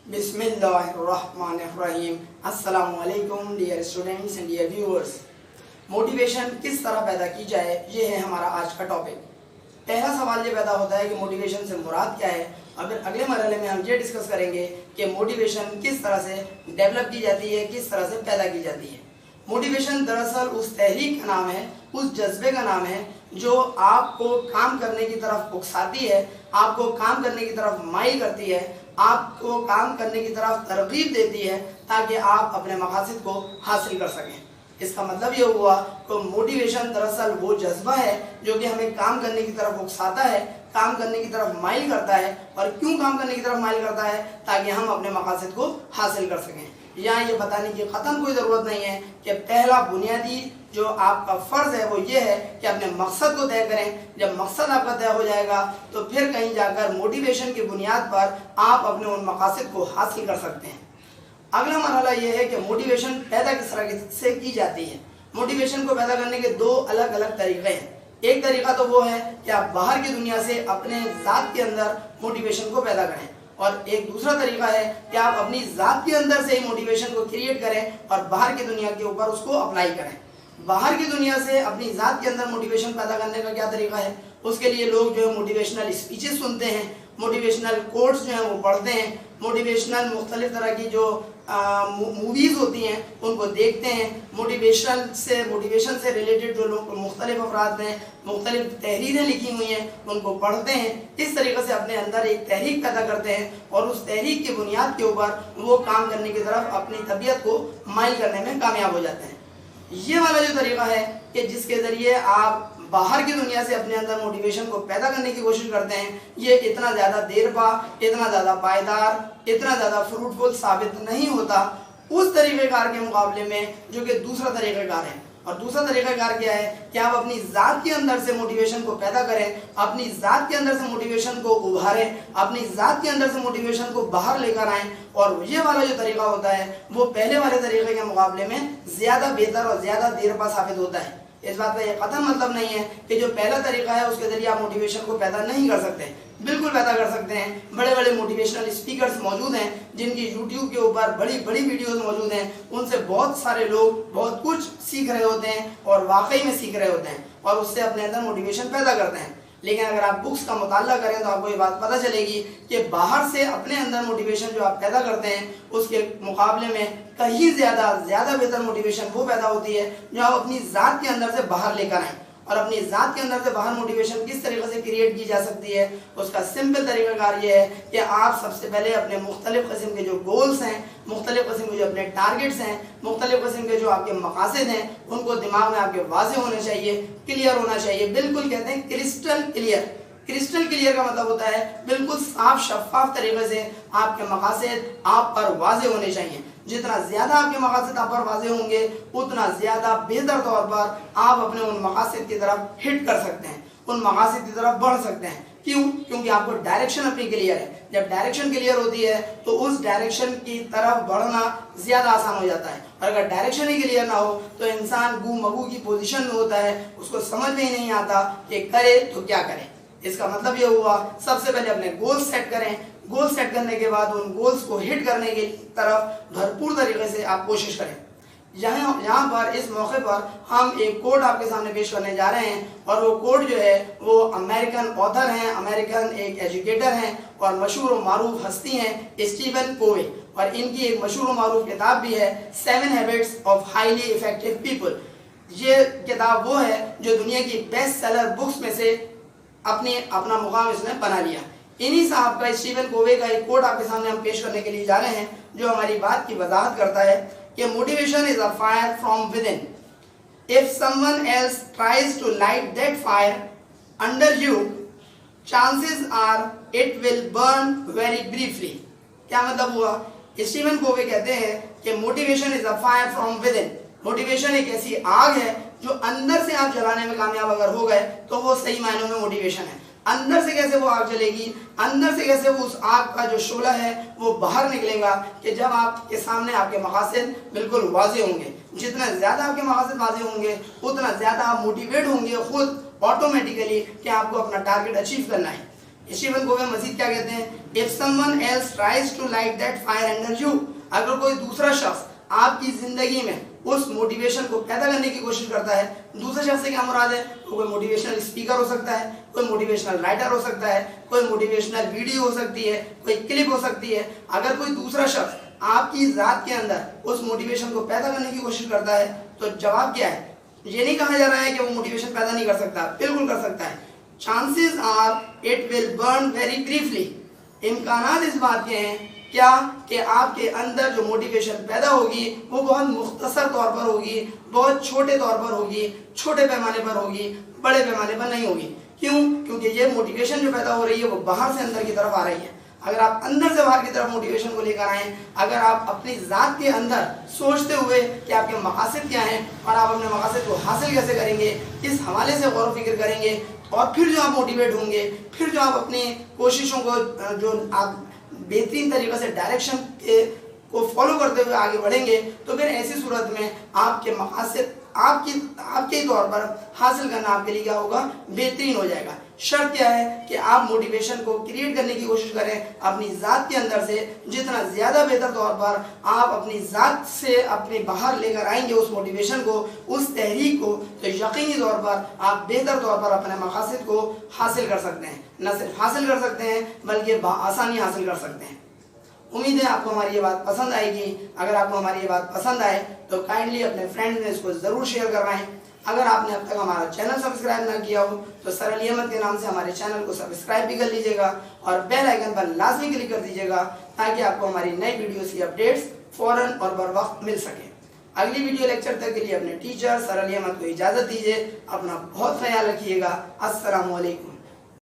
बिस्मिल्लाहिर्रहमानिर्रहीम। अस्सलामु अलैकुम dear students and dear viewers. Motivation किस तरह पैदा की जाए, ये है हमारा आज का टॉपिक। पहला सवाल ये पैदा होता है कि मोटिवेशन से मुराद क्या है, और फिर अगले मरहले में हम ये डिस्कस करेंगे कि मोटिवेशन किस तरह से डेवलप की जाती है, किस तरह से पैदा की जाती है। मोटिवेशन दरअसल उस तहरीक का नाम है, उस जज्बे का नाम है जो आपको काम करने की तरफ उकसाती है, आपको काम करने की तरफ माइल करती है, आपको काम करने की तरफ तरगीब देती है ताकि आप अपने मकासद को हासिल कर सकें। इसका मतलब ये हुआ कि मोटिवेशन दरअसल वो जज्बा है जो कि हमें काम करने की तरफ उकसाता है, काम करने की तरफ माइल करता है। और क्यों काम करने की तरफ माइल करता है? ताकि हम अपने मकासद को हासिल कर सकें। यहाँ ये बताने की ख़त्म कोई ज़रूरत नहीं है कि पहला बुनियादी जो आपका फ़र्ज़ है वो ये है कि अपने मकसद को तय करें। जब मकसद आपका तय हो जाएगा तो फिर कहीं जाकर मोटिवेशन की बुनियाद पर आप अपने उन मकासद को हासिल कर सकते हैं। अगला मरहला ये है कि मोटिवेशन पैदा किस तरह से की जाती है। मोटिवेशन को पैदा करने के दो अलग अलग तरीक़े हैं। एक तरीका तो वो है कि आप बाहर की दुनिया से अपने ज़ात के अंदर मोटिवेशन को पैदा करें, और एक दूसरा तरीका है कि आप अपनी ज़ात के अंदर से ही मोटिवेशन को क्रिएट करें और बाहर की दुनिया के ऊपर उसको अप्लाई करें। बाहर की दुनिया से अपनी ज़ात के अंदर मोटिवेशन पैदा करने का क्या तरीका है? उसके लिए लोग जो है मोटिवेशनल स्पीचेस सुनते हैं, मोटिवेशनल कोट्स जो हैं वो पढ़ते हैं, मोटिवेशनल मुख्तलिफ तरह की जो मूवीज़ होती हैं उनको देखते हैं, मोटिवेशन से रिलेटेड जो लोग मुख्तलिफ अफराद ने मुख्तलिफ तहरीरें लिखी हुई हैं उनको पढ़ते हैं। इस तरीके से अपने अंदर एक तहरीक पैदा करते हैं और उस तहरीक की बुनियाद के ऊपर वो काम करने की तरफ अपनी तबीयत को माइल करने में कामयाब हो जाते हैं। ये वाला जो तरीका है कि जिसके ज़रिए आप बाहर की दुनिया से अपने अंदर मोटिवेशन को पैदा करने की कोशिश करते हैं, ये इतना ज़्यादा देरपा, इतना ज़्यादा पायदार, इतना ज़्यादा फ्रूटफुल साबित नहीं होता उस तरीक़ेकार के मुकाबले में जो कि दूसरा तरीक़ेकार है। और दूसरा तरीक़ेकार क्या है कि आप अपनी ज़ात के अंदर से मोटिवेशन को पैदा करें, अपनी ज़ात के अंदर से मोटिवेशन को उभारें, अपनी ज़ात के अंदर से मोटिवेशन को बाहर लेकर आएँ। और ये वाला जो तरीका होता है वो पहले वाले तरीके के मुकाबले में ज़्यादा बेहतर और ज़्यादा देरपा साबित होता है। इस बात का ये कतई मतलब नहीं है कि जो पहला तरीका है उसके ज़रिए आप मोटिवेशन को पैदा नहीं कर सकते। बिल्कुल पैदा कर सकते हैं। बड़े बड़े मोटिवेशनल स्पीकर्स मौजूद हैं जिनकी यूट्यूब के ऊपर बड़ी बड़ी वीडियोस मौजूद हैं। उनसे बहुत सारे लोग बहुत कुछ सीख रहे होते हैं और वाकई में सीख रहे होते हैं और उससे अपने अंदर मोटिवेशन पैदा करते हैं। लेकिन अगर आप बुक्स का मुताला करें तो आपको ये बात पता चलेगी कि बाहर से अपने अंदर मोटिवेशन जो आप पैदा करते हैं उसके मुकाबले में कहीं ज़्यादा बेहतर मोटिवेशन वो पैदा होती है जो आप अपनी ज़ात के अंदर से बाहर लेकर आएँ। और अपनी ज़ात के अंदर से बाहर मोटिवेशन किस तरीके से क्रिएट की जा सकती है, उसका सिंपल तरीक़ाकार ये है कि आप सबसे पहले अपने मुख्तलिफ़ किस्म के जो गोल्स हैं, मुख्तलिफ़ किस्म के जो अपने टारगेट्स हैं, मुख्तलिफ़ किस्म के जो आपके मकासद हैं, उनको दिमाग में आपके वाज़ेह होने चाहिए, क्लियर होना चाहिए। बिल्कुल कहते हैं क्रिस्टल क्लियर। क्रिस्टल क्लियर का मतलब होता है बिल्कुल साफ शफाफ तरीके से आपके मकासद आप पर वाज़ेह होने चाहिए। जितना ज़्यादा आपके मकासद आप पर वाज़ेह होंगे उतना ज़्यादा बेहतर तौर पर आप अपने उन मकासद की तरफ हिट कर सकते हैं, उन मकासद की तरफ बढ़ सकते हैं। क्यों? क्योंकि आपको डायरेक्शन अपनी क्लियर है। जब डायरेक्शन क्लियर होती है तो उस डायरेक्शन की तरफ बढ़ना ज़्यादा आसान हो जाता है। और अगर डायरेक्शन ही क्लियर ना हो तो इंसान गू मगू की पोजीशन में होता है, उसको समझ में ही नहीं आता कि करे तो क्या करे। इसका मतलब ये हुआ सबसे पहले अपने गोल्स सेट करें। गोल सेट करने के बाद उन गोल्स को हिट करने की तरफ भरपूर तरीके से आप कोशिश करें। यहाँ पर इस मौके पर हम एक कोट आपके सामने पेश करने जा रहे हैं और वो कोट जो है वो अमेरिकन ऑथर हैं, अमेरिकन एक एजुकेटर हैं और मशहूर व मारूफ हस्ती हैं स्टीवन कोवे। और इनकी एक मशहूर व मारूफ किताब भी है 7 habits of highly effective people. ये किताब वो है जो दुनिया की बेस्ट सेलर बुक्स में से अपना मुकाम इसने बना लिया। इन्हीं साहब का स्टीवन कोवे का एक कोट आपके सामने हम पेश करने के लिए जा रहे हैं जो हमारी बात की वजाहत करता है कि motivation is a fire from within. If someone else tries to light that fire under you, chances are it will burn very briefly. क्या मतलब हुआ? स्टीवन कोवे कहते हैं कि motivation is a fire from within. Motivation एक ऐसी आग है जो अंदर से आप जलाने में कामयाब अगर हो गए तो वो सही मायनों में मोटिवेशन है। अंदर से कैसे वो आग जलेगी, अंदर से कैसे वो उस आग का जो शोला है वो बाहर निकलेगा कि जब आपके सामने आपके मकासद बिल्कुल वाज़ेह होंगे। जितना ज़्यादा आपके मकासद वाज़ेह होंगे उतना ज़्यादा आप मोटिवेट होंगे खुद ऑटोमेटिकली कि आपको अपना टारगेट अचीव करना है। स्टीफन कोवे मजीद क्या कहते हैं, if someone else tries to light that fire under you, अगर कोई दूसरा शख्स आपकी जिंदगी में उस मोटिवेशन को पैदा करने की कोशिश करता है, दूसरे शख्स से क्या मुराद है, तो कोई मोटिवेशनल स्पीकर हो सकता है, कोई मोटिवेशनल राइटर हो सकता है, कोई मोटिवेशनल वीडियो हो सकती है, कोई क्लिप हो सकती है। अगर कोई दूसरा शख्स आपकी जात के अंदर उस मोटिवेशन को पैदा करने की कोशिश करता है तो जवाब क्या है, ये नहीं कहा जा रहा है कि वो मोटिवेशन पैदा नहीं कर सकता, बिल्कुल कर सकता है। Chances are it will burn very briefly, इम्कानात इस बात के हैं क्या कि आपके अंदर जो मोटिवेशन पैदा होगी वो बहुत मुख्तसर तौर पर होगी, बहुत छोटे तौर पर होगी, छोटे पैमाने पर होगी, बड़े पैमाने पर नहीं होगी। क्यों? क्योंकि ये मोटिवेशन जो पैदा हो रही है वो बाहर से अंदर की तरफ आ रही है। अगर आप अंदर से बाहर की तरफ मोटिवेशन को लेकर आए, अगर आप अपनी ज़ात के अंदर सोचते हुए कि आपके मकासद क्या हैं और आप अपने मकासद को हासिल कैसे करेंगे, इस हवाले से गौर फिक्र करेंगे और फिर जो आप मोटिवेट होंगे, फिर जो आप अपनी कोशिशों को जो आप बेहतरीन तरीके से डायरेक्शन को फॉलो करते हुए आगे बढ़ेंगे, तो फिर ऐसी सूरत में आपके मकासद आपके तौर पर हासिल करना आपके लिए क्या होगा, बेहतरीन हो जाएगा। शर्त क्या है कि आप मोटिवेशन को क्रिएट करने की कोशिश करें अपनी ज़ात के अंदर से, जितना ज़्यादा बेहतर तौर पर आप अपनी ज़ात से अपने बाहर लेकर आएंगे उस मोटिवेशन को, उस तहरीक को, तो यकीनी तौर पर आप बेहतर तौर पर अपने मकासद को हासिल कर सकते हैं। न सिर्फ हासिल कर सकते हैं बल्कि आसानी हासिल कर सकते हैं। उम्मीद है आपको हमारी ये बात पसंद आएगी। अगर आपको हमारी ये बात पसंद आए तो काइंडली अपने फ्रेंड्स में इसको ज़रूर शेयर करवाएं। अगर आपने अब तक हमारा चैनल सब्सक्राइब ना किया हो तो सरल अहमद के नाम से हमारे चैनल को सब्सक्राइब भी कर लीजिएगा और बेल आइकन पर लाजमी क्लिक कर दीजिएगा ताकि आपको हमारी नई वीडियोस की अपडेट्स फौरन और बर वक्त मिल सके। अगली वीडियो लेक्चर तक के लिए अपने टीचर सरल अहमद को इजाज़त दीजिए। अपना बहुत ख्याल रखिएगा। अस्सलामु अलैकुम।